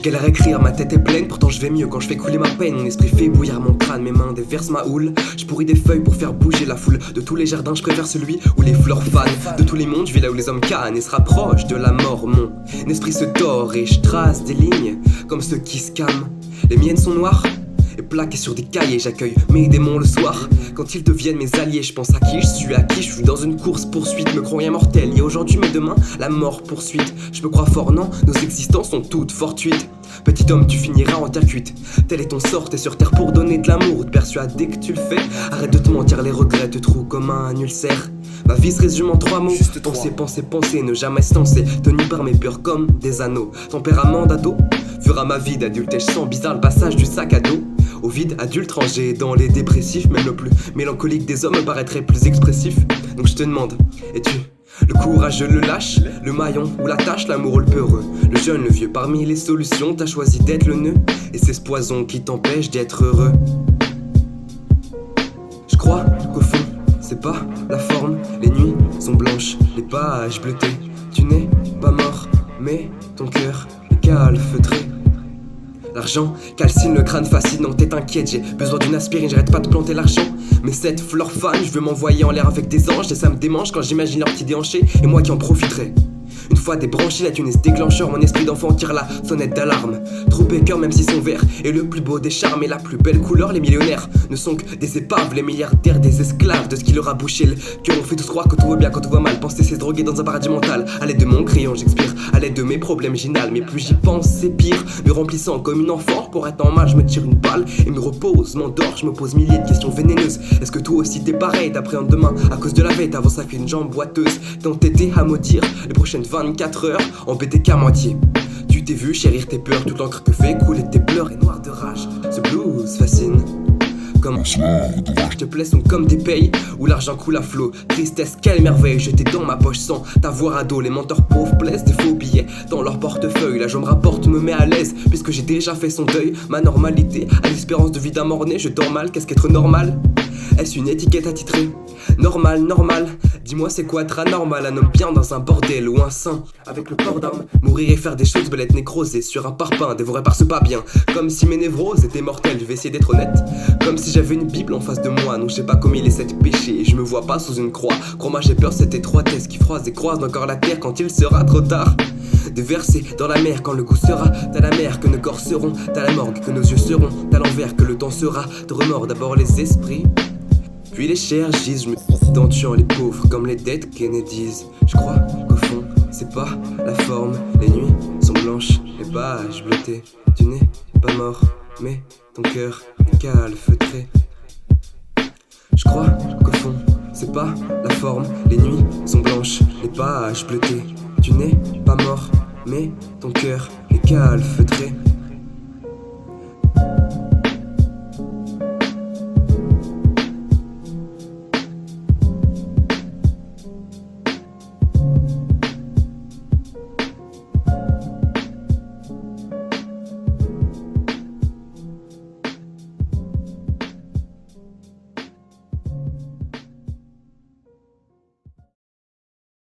galère à écrire, ma tête est pleine, pourtant je vais mieux quand je fais couler ma peine. Mon esprit fait bouillir mon crâne, mes mains déversent ma houle. Je pourris des feuilles pour faire bouger la foule. De tous les jardins, je préfère celui où les fleurs fanent. De tous les mondes, je vis là où les hommes cannent et se rapprochent de la mort. Mon esprit se tord et je trace des lignes comme ceux qui se calment. Les miennes sont noires et plaqué sur des cahiers, j'accueille mes démons le soir. Quand ils deviennent mes alliés, je pense à qui je suis dans une course poursuite, me croyant mortel. Et aujourd'hui mais demain, la mort poursuite. Je me crois fort, non, nos existences sont toutes fortuites. Petit homme, tu finiras en terre cuite. Tel est ton sort, t'es sur terre pour donner de l'amour. Te persuader que tu le fais, arrête de te mentir, les regrets te trouent comme un ulcère. Ma vie se résume en 3 mots, penser, penser, penser, ne jamais se lancer. Tenu par mes peurs comme des anneaux. Tempérament d'ado, fera ma vie d'adulte et je sens bizarre le passage du sac à dos au vide, adulte rangé dans les dépressifs. Même le plus mélancolique des hommes me paraîtrait plus expressif. Donc je te demande, es-tu le courageux, le lâche, le maillon ou la tâche, l'amour ou le peureux, le jeune, le vieux? Parmi les solutions, t'as choisi d'être le nœud, et c'est ce poison qui t'empêche d'être heureux. Je crois qu'au fond, c'est pas la forme. Les nuits sont blanches, les pages bleutées. Tu n'es pas mort, mais ton cœur est calfeutré. L'argent calcine le crâne fascinant, t'es inquiète, j'ai besoin d'une aspirine, j'arrête pas de planter l'argent. Mais cette fleur fan, je veux m'envoyer en l'air avec des anges. Et ça me démange quand j'imagine leur petit déhanché et moi qui en profiterai. Une fois débranché, la Tunis déclencheur, mon esprit d'enfant tire la sonnette d'alarme. Trop cœur même si son verre est le plus beau des charmes et la plus belle couleur. Les millionnaires ne sont que des épaves, les milliardaires des esclaves de ce qui leur a bouché le cœur. On fait tous croire que tout va bien quand tout va mal. Penser c'est se droguer dans un paradis mental. À l'aide de mon crayon j'expire, à l'aide de mes problèmes j'inhale. Mais plus j'y pense c'est pire, me remplissant comme une enfant. Pour être normal je me tire une balle et me repose, m'endors. Je me pose milliers de questions vénéneuses. Est-ce que toi aussi t'es pareil? T'appréhendes demain à cause de la veille, t'avances avec une jambe boiteuse. T'es entêté à maudire les prochaines 24 heures embêté qu'à moitié. Tu t'es vu chérir tes peurs, toute l'encre que fait couler tes pleurs et noir de rage. Ce blues fascine. Comme je te plais sont comme des payes où l'argent coule à flot. Tristesse, quelle merveille, jeté dans ma poche sans t'avoir à dos. Les menteurs pauvres plaisent des faux billets dans leur portefeuille. Là je me rapporte, me met à l'aise puisque j'ai déjà fait son deuil. Ma normalité, à l'espérance de vie d'un mort-né, je dors mal, qu'est-ce qu'être normal? Est-ce une étiquette attitrée? Normal, normal. Dis-moi c'est quoi être anormal? Un homme bien dans un bordel ou un saint avec le corps d'arme. Mourir et faire des choses belettes nécrosées sur un parpaing, dévoré par ce pas bien. Comme si mes névroses étaient mortelles, je vais essayer d'être honnête. Comme si j'avais une bible en face de moi. Non je sais pas commis les 7 péchés et je me vois pas sous une croix. Crois-moi j'ai peur cette étroitesse qui froisse et croise encore la terre quand il sera trop tard. De verser dans la mer quand le goût sera. T'as la mer que nos corps seront, t'as la morgue que nos yeux seront, t'as l'envers que le temps sera. De remords d'abord les esprits, puis les chairs gisent. Je me suis en tuant les pauvres comme les dead Kennedys. Je crois qu'au fond c'est pas la forme. Les nuits sont blanches, les pages bleutées. Tu n'es pas mort, mais ton cœur est calfeutré. Je crois qu'au fond c'est pas la forme. Les nuits sont blanches, les pages bleutées. Tu n'es pas mort, mais ton cœur est calfeutré.